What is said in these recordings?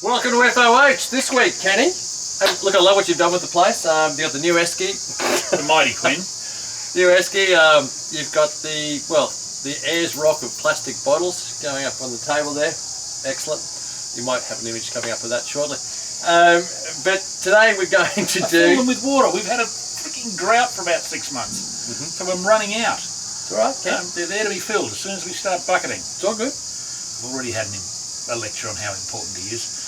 Welcome to FOH this week, Kenny. Look, I love what you've done with the place. You've got the new esky. The mighty Quinn. New esky. You've got the Ayers Rock of plastic bottles going up on the table there. Excellent. You might have an image coming up of that shortly. But today we're going to fill them with water. We've had a freaking drought for about 6 months, so I'm running out. It's all right, Ken. They're there to be filled as soon as we start bucketing. It's all good. I've already had a lecture on how important he is.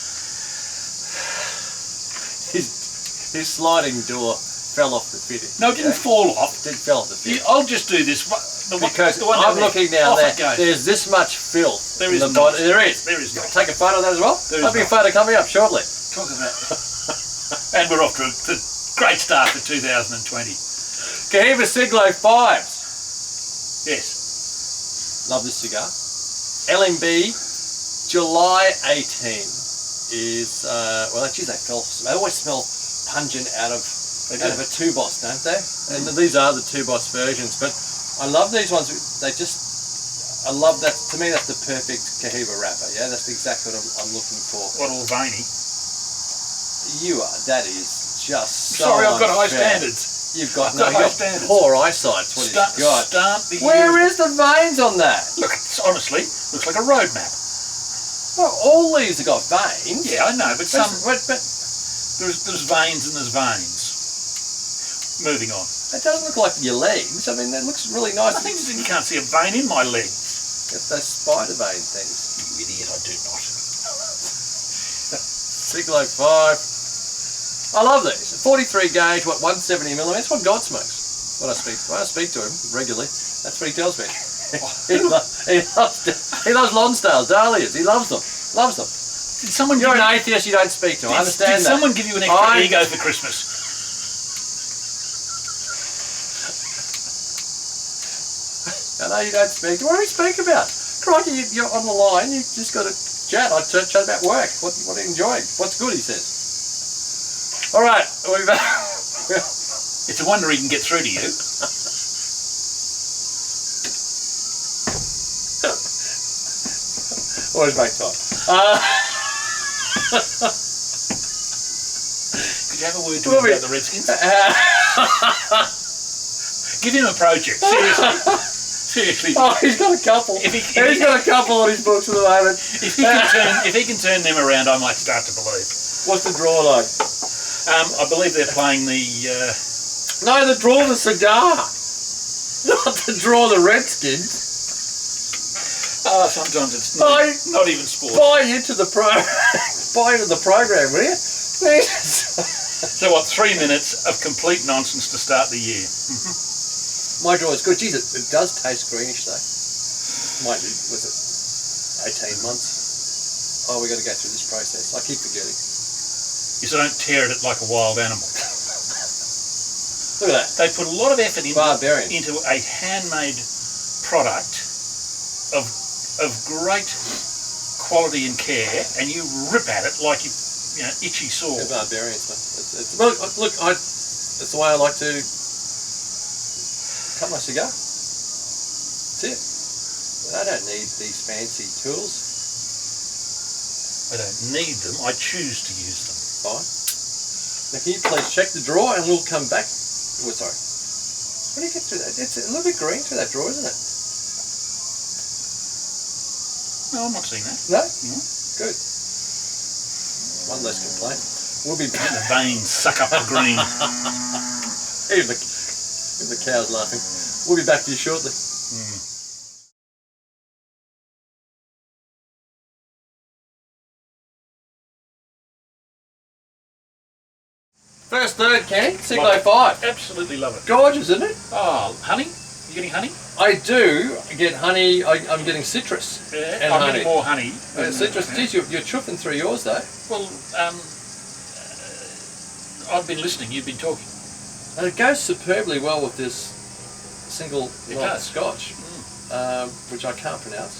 His sliding door fell off the fitting. No, it didn't fall off. It fell off the fitting. I'll just do this. Because I'm looking now there. There's this much filth. There is in the bottom. There is. There is not. Take a photo of that as well. There'll be a photo coming up shortly. Talk about and we're off to a great start for 2020. Cohiba Siglo 5s. Yes. Love this cigar. LMB July 18 is well, geez, they always smell pungent out of a 2-boss, don't they? And these are the 2-boss versions, but I love these ones. I love that. To me, that's the perfect Cohiba wrapper. Yeah, that's exactly what I'm looking for. What all veiny? You are. That is just so sorry, I've got unfair. high standards. You've got high standards. Poor eyesight. What he's got. Where is the veins on that? Look, it's honestly looks like a road map. Well, all these have got veins. Yeah, I know, but some. But there's veins and there's veins. Moving on. It doesn't look like your legs. I mean, it looks really nice. I think you can't see a vein in my legs. It's those spider vein things. You idiot! I do not. Siglo 5. I love these. 43 gauge, what, 170 millimeters. What God smokes. When I speak to him regularly, that's what he tells me. he loves Lonsdales, Dahlias. He loves them. Loves them. Did someone? You're an atheist. You don't speak to him. I understand that. Did someone give you an extra ego for Christmas? I know you don't speak. What do we speak about? Crikey, you're on the line. You just got to chat. I chat about work. What are you enjoying? What's good? He says. All right, it's a wonder he can get through to you. Always make time. Could you have a word to him about the Redskins? Give him a project, seriously. Seriously. Oh, he's got a couple. He's got a couple on his books at the moment. If he can turn them around, I might start to believe. What's the draw like? I believe they're playing the... No, the draw the cigar. Not to draw the Redskins. Sometimes it's not even sport. Buy into the program, will you? So what, 3 minutes of complete nonsense to start the year. My draw is good. Geez, it does taste greenish though. Mind you, was it 18 months? Oh, we've got to go through this process. I keep forgetting. You so don't tear at it like a wild animal. Look at that. They put a lot of effort into a handmade product of great quality and care, and you rip at it like itchy sore. They're barbarians, mate. Well, look, that's the way I like to cut my cigar. That's it. I don't need these fancy tools. I don't need them. I choose to use them. Fine. Now, can you please check the drawer, and we'll come back. Oh, sorry. What do you get through that? It's a little bit green through that drawer, isn't it? No, I'm not seeing that. No? Good. One less complaint. We'll be back. The veins suck up the green. Even the cow's laughing. We'll be back to you shortly. First third, Kenny. Siglo 5. Absolutely love it. Gorgeous, isn't it? Oh, honey? You getting honey? I do get honey. I'm getting citrus. Yeah, and I'm honey. getting more honey. Citrus. Geez, you're chuffing through yours though. Well, I've been listening. You've been talking. And it goes superbly well with this single malt Scotch, which I can't pronounce.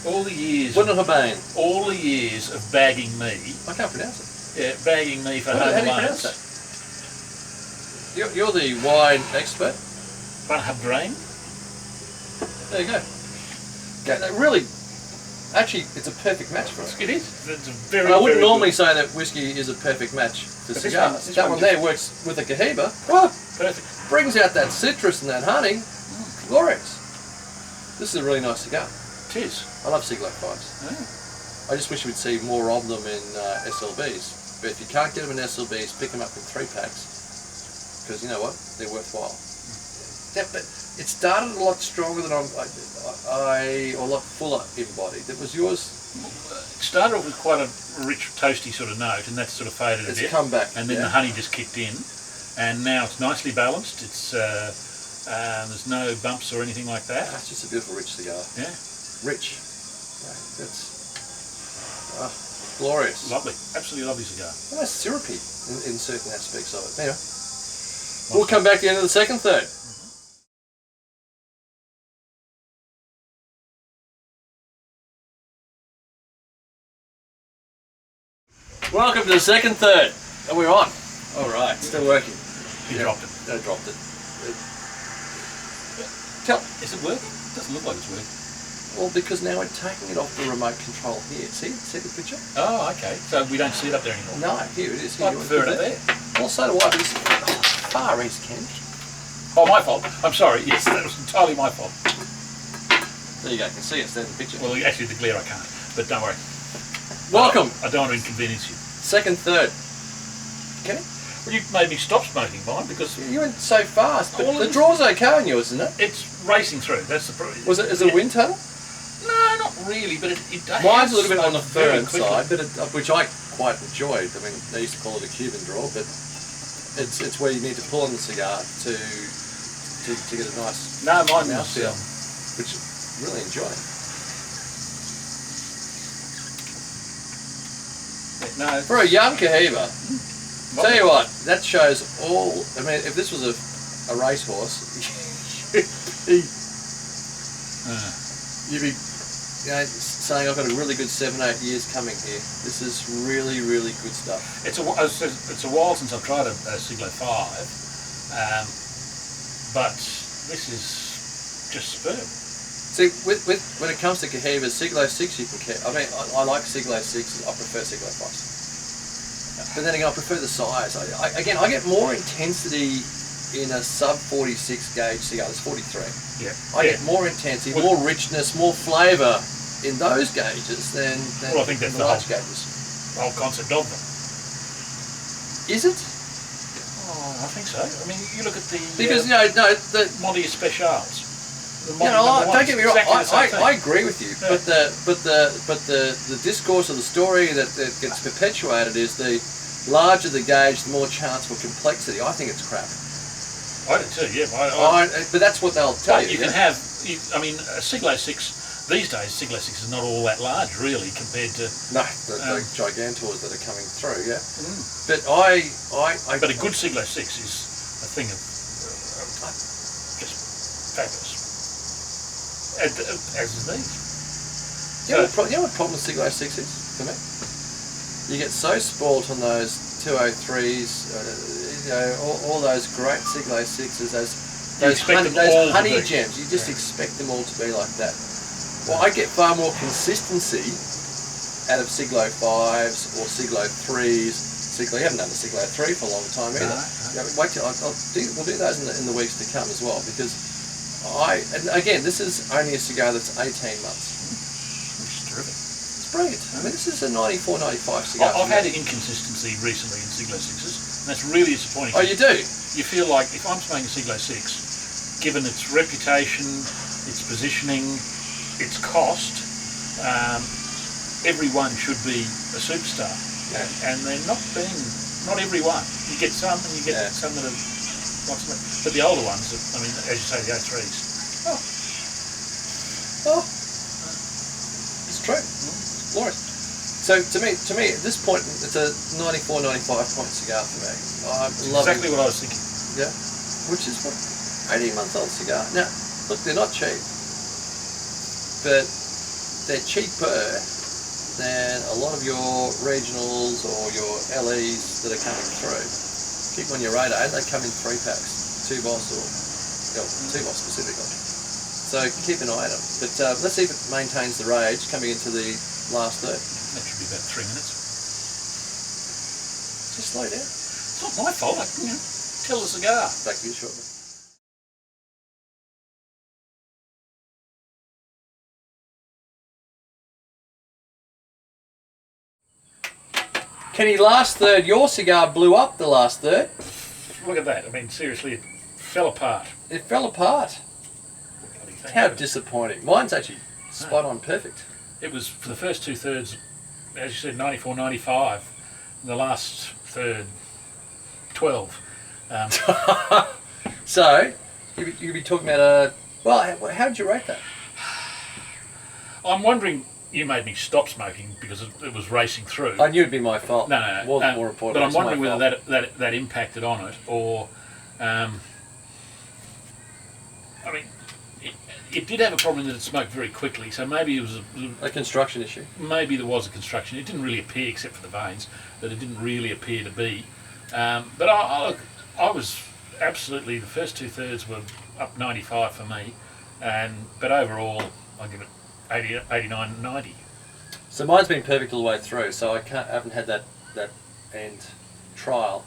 All the years. Bunnahabane. All the years of bagging me. I can't pronounce it. Yeah, bagging me for home How do you pronounce that? You're the wine expert. Bunnahabane. There you go. Okay, really Actually, it's a perfect match for it. It is. It's a very, I wouldn't very normally good. say that whiskey is a perfect match for But cigars. this That one one there works with a Cohiba. Oh, Perfect. brings out that citrus and that honey. Glorious. This is a really nice cigar. It is. I love Siglo 5s. Yeah. I just wish we'd see more of them in SLBs. But if you can't get them in SLBs, pick them up in 3-packs. Because you know what? They're worthwhile. Yeah, but it started a lot stronger than or a lot fuller embodied. It was yours. It started off with quite a rich, toasty sort of note, and that sort of faded a bit. It's come back. And then the honey just kicked in, and now it's nicely balanced. It's there's no bumps or anything like that. It's just a beautiful, rich cigar. Yeah. Rich. Yeah, it's glorious. Lovely. Absolutely lovely cigar. Almost syrupy in certain aspects of it. Anyway, we'll come back to the end of the second third. Welcome to the second third. And we're on. All right, still working. You dropped it. I dropped it. Is it working? Doesn't look like it's working. Well, because now we're taking it off the remote control here. See the picture? Oh, okay. So we don't see it up there anymore. No, here it is. Here, I prefer it up there. Also, do I. But it's far east, Ken. Oh, my fault. I'm sorry. Yes, that was entirely my fault. There you go. You can see it. There's the picture. Well, actually, the glare I can't. But don't worry. Welcome. I don't want to inconvenience you. Second third. Kenny? Well, you made me stop smoking mine because You went so fast. But Well, the draw's okay on yours, isn't it? it's racing through. That's the problem. Is it a wind tunnel? No, not really, but it Mine's a little bit on the very firm quickly. side, but which I quite enjoyed. I mean, they used to call it a Cuban draw, but it's where you need to pull on the cigar to get a nice No, mine was. mouthfeel, which I really enjoy. No, For a young Cohiba, tell you what, that shows all. I mean, if this was a racehorse, you'd be saying I've got a really good 7-8 years coming here. This is really, really good stuff. it's a while since I've tried a Siglo 5, but this is just superb. See, when it comes to Cohiba, Siglo 6 you can. I mean, I like Siglo 6. I prefer Siglo 5s. But then again, I prefer the size. I get more intensity in a sub 46 gauge cigar. It's 43. Yeah. I get more intensity, more richness, more flavour in those gauges than Well, I think that's the the large whole- gauges. The whole concept of them. Is it? Oh, I think so. I mean, you look at the Because the Monty Specials. don't get me wrong. I agree with you, Yeah. but the discourse or the story that gets perpetuated is the larger the gauge, the more chance for complexity. I think it's crap. I do too. Yeah. But that's what they'll tell But you. you can have. I mean, a Siglo 6 these days. Siglo 6 is not all that large, really, compared to. No, the gigantors that are coming through. Yeah. Mm. But But a good Siglo 6 is a thing of just fabulous. As is these. You know what the problem with Siglo 6 is for me? You get so spoilt on those 203s, all those great Siglo 6s, those honey gems. You just expect them all to be like that. Well, I get far more consistency out of Siglo 5s or Siglo 3s. You haven't done a Siglo 3 for a long time either. No. Wait till we'll do those in the weeks to come as well, because and again, this is only a cigar that's 18 months. Which is terrific. It's brilliant. I mean, this is a 94, 95 cigar. I've had an inconsistency recently in Siglo 6s, and that's really disappointing. Oh, you do? You feel like if I'm smoking a Siglo 6, given its reputation, its positioning, its cost, everyone should be a superstar. Yeah. And they're not every one. You get some, and you get some that are not so much. But the older ones, I mean, as you say, the 03s. Oh, it's true. It's glorious. So to me, at this point, it's a 94, 95 point cigar for me. I love Exactly what I was thinking. Yeah, which is what 18-month-old cigar. Now, look, they're not cheap, but they're cheaper than a lot of your regionals or your LEs that are coming through. Keep on your radar, they come in 3-packs, 2 boss or 2 boss specifically. so keep an eye on it. But let's see if it maintains the rage coming into the last third. That should be about 3 minutes. Just slow down. It's not my fault. Tell the cigar. Back to you shortly. Kenny, last third, your cigar blew up the last third. Look at that. I mean, seriously, it fell apart. It fell apart. How disappointing. Mine's actually spot on perfect. It was, for the first 2/3, as you said, 94, 95. And the last third, 12. So, you'd be talking about well, how did you rate that? I'm wondering, you made me stop smoking because it was racing through. I knew it'd be my fault. No. More important. But I'm wondering whether that impacted on it, or, I mean, it did have a problem that it smoked very quickly, so maybe it was a construction issue. Maybe there was a construction. It didn't really appear, except for the veins, that it didn't really appear to be. But I was absolutely, the first 2/3 were up 95 for me, but overall I give it 80, 89, 90. So mine's been perfect all the way through, so I haven't had that end trial.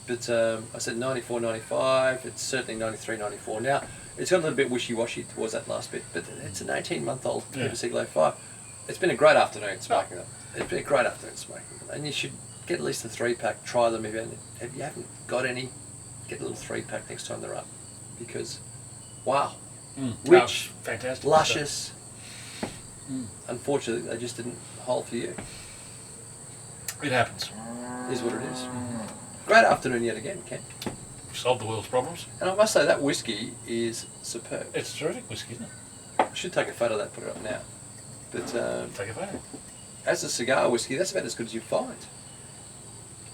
But I said 94, 95, it's certainly 93, 94. Now, it's got a little bit wishy-washy towards that last bit, but it's an 18-month-old Cohiba Siglo 5. It's been a great afternoon smoking them. It's been a great afternoon smoking them. And you should get at least a 3-pack, try them if you haven't got any, get a little 3-pack next time they're up. Because, wow. Rich, fantastic, luscious. Unfortunately, they just didn't hold for you. It happens. Is what it is. Great afternoon yet again, Ken. Solved the world's problems. And I must say, that whiskey is superb. It's terrific whiskey, isn't it? I should take a photo of that, put it up now. But take a photo. As a cigar whiskey, that's about as good as you find.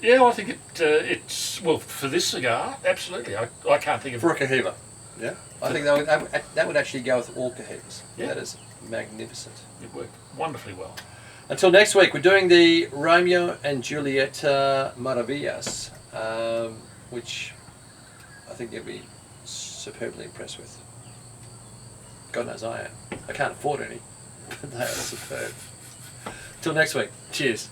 Yeah, well, I think it's, well, for this cigar, absolutely. I can't think of... For a Cohiba. Yeah. I think that would actually go with all Cohibas. Yeah. That is magnificent. It worked wonderfully well. Until next week, we're doing the Romeo and Juliet Maravillas, which I think you'll be superbly impressed with. God knows I am. I can't afford any, but they are superb. Till next week. Cheers.